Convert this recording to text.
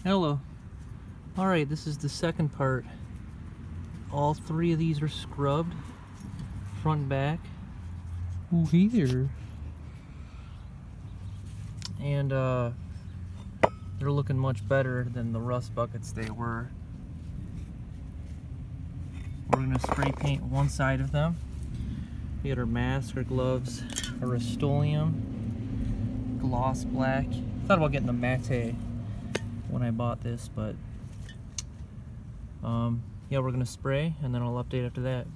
Hello. Alright, this is the second part. All three of these are scrubbed, front and back. Ooh, here. And they're looking much better than the rust buckets they were. We're going to spray paint one side of them. We got our mask, our gloves, our Rust-Oleum, gloss black. Thought about getting the matte when I bought this, but yeah, we're going to spray and then I'll update after that.